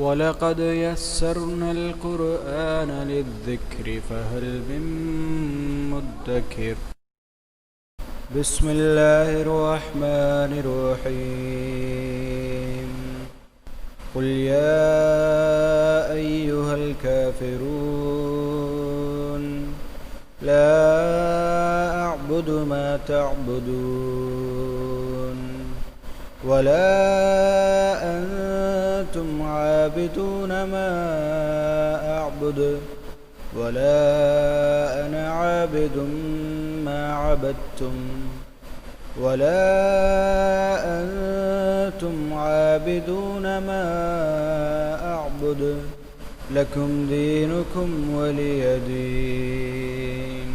ولقد يسرنا القرآن للذكر فهل من مدكر. بسم الله الرحمن الرحيم. قل يا أيها الكافرون لا أعبد ما تعبدون ولا أنتم عابدون ما أعبد ولا أنا عابد ما عبدتم ولا أنتم عابدون ما أعبد لكم دينكم ولي دين.